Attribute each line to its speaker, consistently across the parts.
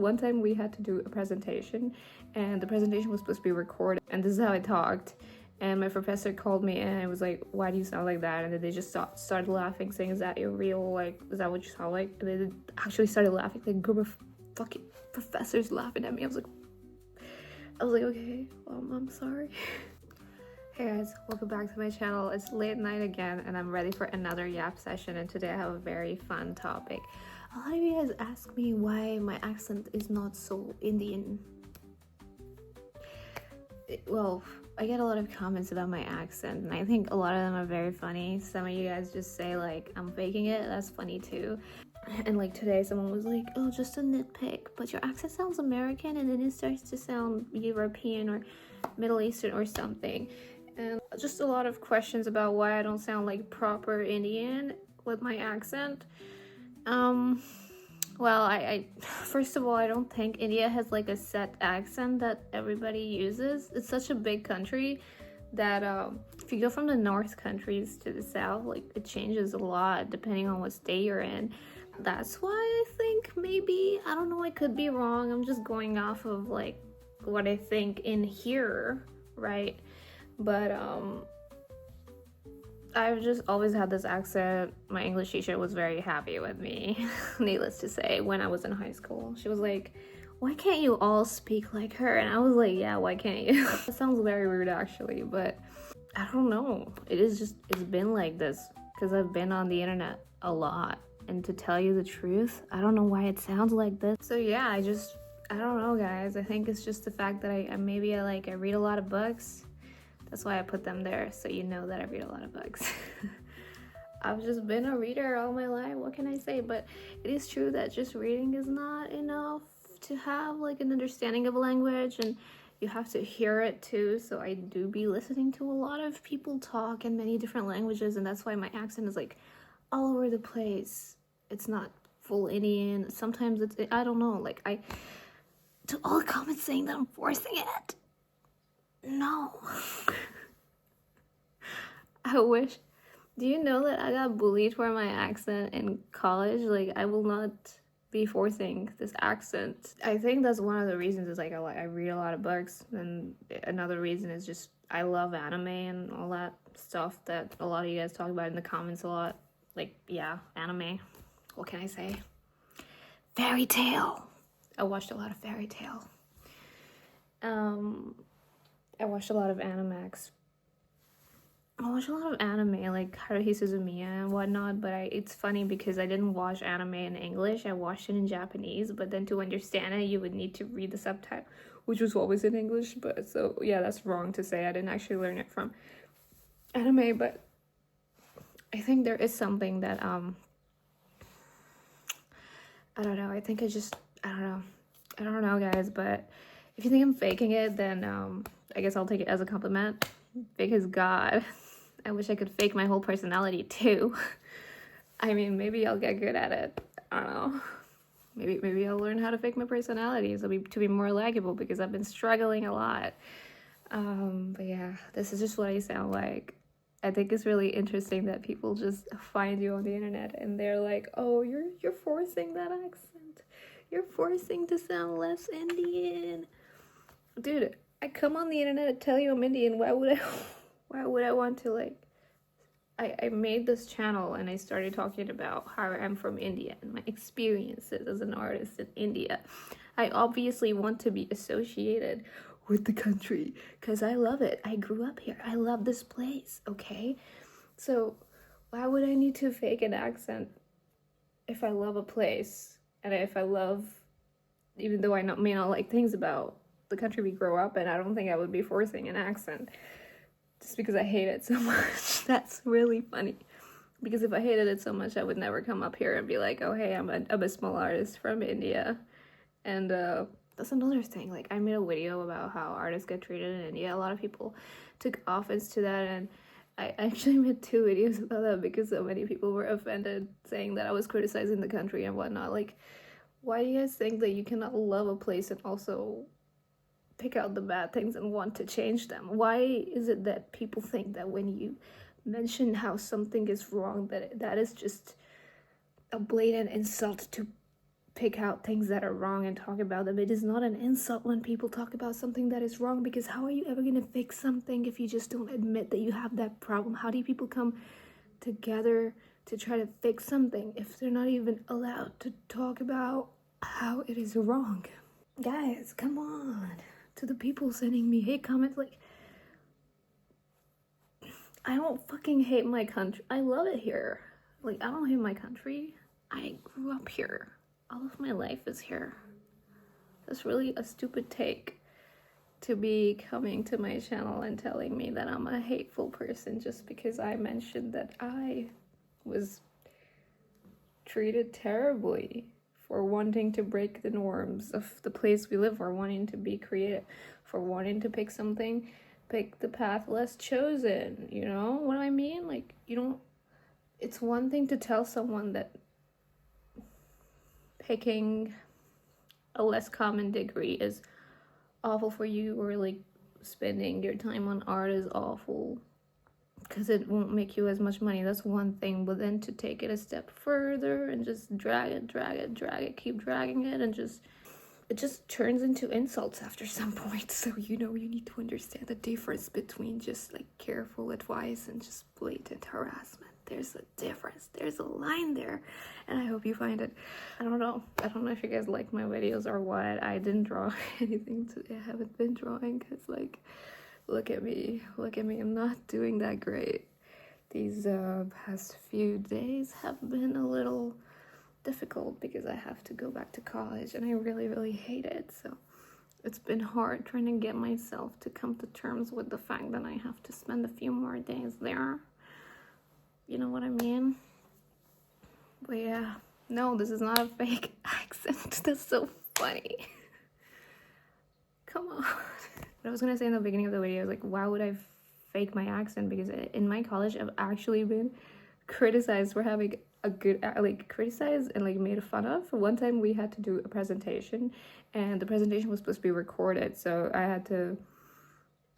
Speaker 1: One time we had to do a presentation, and the presentation was supposed to be recorded, and this is how I talked. And my professor called me and I was like, why do you sound like that? And then they just started laughing, saying, is that your real, like, is that what you sound like? And they actually started laughing, like a group of fucking professors laughing at me. I was like, okay, I'm sorry. Hey guys, welcome back to my channel. It's late night again and I'm ready for another yap session, and today I have a very fun topic. A lot of you guys ask me why my accent is not so Indian. Well, I get a lot of comments about my accent and I think a lot of them are very funny. Some of you guys just say like I'm faking it. That's funny too. And like today someone was like, oh, just a nitpick, but your accent sounds American and then it starts to sound European or Middle Eastern or something. And just a lot of questions about why I don't sound like proper Indian with my accent. Well, I first of all, I don't think India has like a set accent that everybody uses. It's such a big country that if you go from the north countries to the south, like it changes a lot depending on what state you're in. That's why I think maybe, I don't know, I could be wrong. I'm just going off of like what I think in here, right? But I've just always had this accent. My English teacher was very happy with me, needless to say, when I was in high school. She was like, why can't you all speak like her? And I was like, yeah, why can't you? That sounds very rude actually, but I don't know. It's been like this because I've been on the internet a lot. And to tell you the truth, I don't know why it sounds like this. So yeah, I don't know guys. I think it's just the fact that I read a lot of books. That's why I put them there, so you know that I read a lot of books. I've just been a reader all my life, what can I say? But it is true that just reading is not enough to have like an understanding of a language, and you have to hear it too. So I do be listening to a lot of people talk in many different languages, and that's why my accent is like all over the place. It's not full Indian. Sometimes I don't know, like to all the comments saying that I'm forcing it. No. I wish. Do you know that I got bullied for my accent in college? Like, I will not be forcing this accent. I think that's one of the reasons is like I read a lot of books, and another reason is just I love anime and all that stuff that a lot of you guys talk about in the comments a lot. Like, yeah, anime. What can I say? Fairy tale. I watched a lot of fairy tale. I watched a lot of Animax. I watched a lot of anime, like Haruhi Suzumiya and whatnot, but it's funny because I didn't watch anime in English. I watched it in Japanese, but then to understand it, you would need to read the subtitle, which was always in English. But so, yeah, that's wrong to say. I didn't actually learn it from anime, but I think there is something that, I don't know. I think I don't know, guys, but if you think I'm faking it, then I guess I'll take it as a compliment, because God, I wish I could fake my whole personality too. I mean, maybe I'll get good at it. I don't know. Maybe I'll learn how to fake my personality to be more likable, because I've been struggling a lot. But yeah, this is just what I sound like. I think it's really interesting that people just find you on the internet and they're like, oh, you're forcing that accent. You're forcing to sound less Indian. Dude, I come on the internet to tell you I'm Indian. Why would I want to, like, I made this channel and I started talking about how I'm from India and my experiences as an artist in India. I obviously want to be associated with the country because I love it. I grew up here. I love this place, okay? So why would I need to fake an accent if I love a place and if I love, even though I may not like things about the country we grow up in, I don't think I would be forcing an accent just because I hate it so much. That's really funny, because if I hated it so much, I would never come up here and be like, oh hey, I'm a small artist from India. And that's another thing, like I made a video about how artists get treated in India. A lot of people took offense to that, and I actually made 2 videos about that because so many people were offended, saying that I was criticizing the country and whatnot. Like, why do you guys think that you cannot love a place and also pick out the bad things and want to change them? Why is it that people think that when you mention how something is wrong, that is just a blatant insult to pick out things that are wrong and talk about them. It is not an insult when people talk about something that is wrong, because how are you ever going to fix something if you just don't admit that you have that problem? How do people come together to try to fix something if they're not even allowed to talk about how it is wrong? Guys, come on. To the people sending me hate comments, like, I don't fucking hate my country. I love it here. Like, I don't hate my country. I grew up here. All of my life is here. That's really a stupid take to be coming to my channel and telling me that I'm a hateful person just because I mentioned that I was treated terribly for wanting to break the norms of the place we live, for wanting to be creative, for wanting to pick the path less chosen, you know what I mean? Like, you don't, it's one thing to tell someone that picking a less common degree is awful for you, or like spending your time on art is awful because it won't make you as much money. That's one thing, but then to take it a step further and just drag it, keep dragging it, and it just turns into insults after some point. So, you know, you need to understand the difference between just like careful advice and just blatant harassment. There's a difference. There's a line there, and I hope you find it. I don't know if you guys like my videos or what. I didn't draw anything today. I haven't been drawing because, like, look at me. I'm not doing that great. These past few days have been a little difficult because I have to go back to college, and I really hate it. So it's been hard trying to get myself to come to terms with the fact that I have to spend a few more days there. You know what I mean? But yeah, no, this is not a fake accent. That's so funny. Come on. What I was gonna say in the beginning of the video is, like, why would I fake my accent? Because in my college, I've actually been criticized for having a good, like, criticized and like made fun of. One time we had to do a presentation, and the presentation was supposed to be recorded, so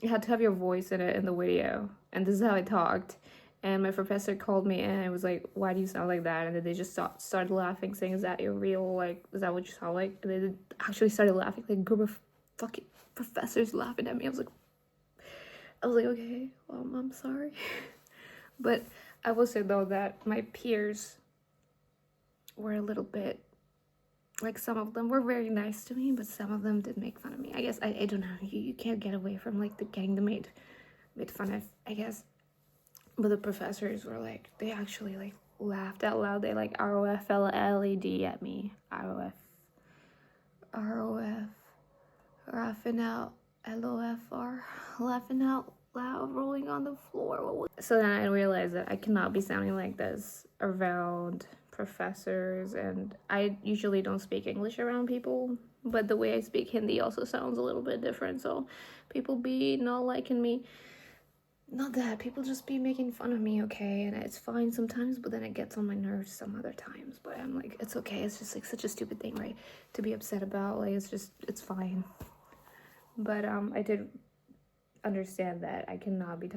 Speaker 1: you had to have your voice in it in the video, and this is how I talked. And my professor called me and I was like, why do you sound like that? And then they just started laughing, saying, is that your real, like, is that what you sound like? And they actually started laughing, like a group of fucking professors laughing at me. I was like, okay, well, I'm sorry. But I will say, though, that my peers were a little bit, like, some of them were very nice to me, but some of them did make fun of me. I guess, I don't know, you can't get away from, like, the getting made fun of, I guess. But the professors were like, they actually like laughed out loud. They like ROFLLED at me. ROF, laughing out, LOFR, laughing out loud, rolling on the floor. So then I realized that I cannot be sounding like this around professors, and I usually don't speak English around people, but the way I speak Hindi also sounds a little bit different, so people be not liking me. Not that, people just be making fun of me, okay, and it's fine sometimes, but then it gets on my nerves some other times. But I'm like, it's okay, it's just like such a stupid thing, right, to be upset about. Like, it's fine. But I did understand that I cannot be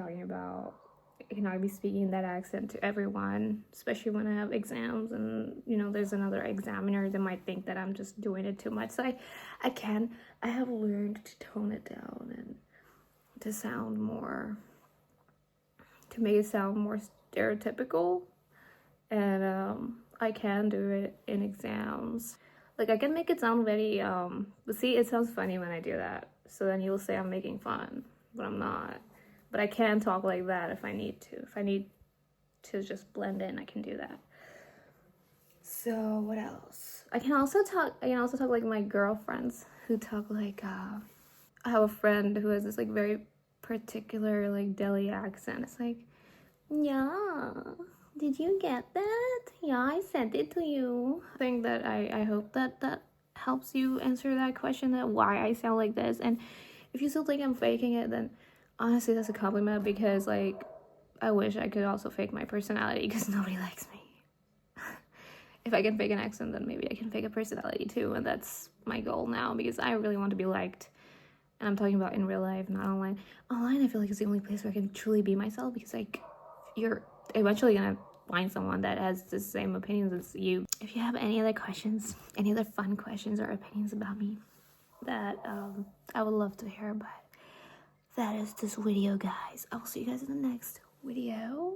Speaker 1: speaking that accent to everyone, especially when I have exams, and, you know, there's another examiner that might think that I'm just doing it too much. So I have learned to tone it down and to sound more, to make it sound more stereotypical, and I can do it in exams. Like, I can make it sound very but see, it sounds funny when I do that, so then you'll say I'm making fun, but I'm not. But I can talk like that if I need to. If I need to just blend in, I can do that. So what else? I can also talk like my girlfriends who talk like I have a friend who has this like very particular like Delhi accent. It's like, yeah, did you get that? Yeah, I sent it to you. I think that I hope that helps you answer that question, that why I sound like this. And if you still think I'm faking it, then honestly that's a compliment, because like I wish I could also fake my personality, because nobody likes me. If I can fake an accent, then maybe I can fake a personality too, and that's my goal now, because I really want to be liked. And I'm talking about in real life, not online. Online, I feel like, is the only place where I can truly be myself, because like you're eventually gonna find someone that has the same opinions as you. If you have any other questions, any other fun questions or opinions about me, that I would love to hear. But that is this video, guys. I will see you guys in the next video.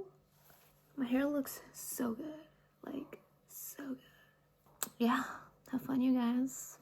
Speaker 1: My hair looks so good, like so good. Yeah, have fun, you guys.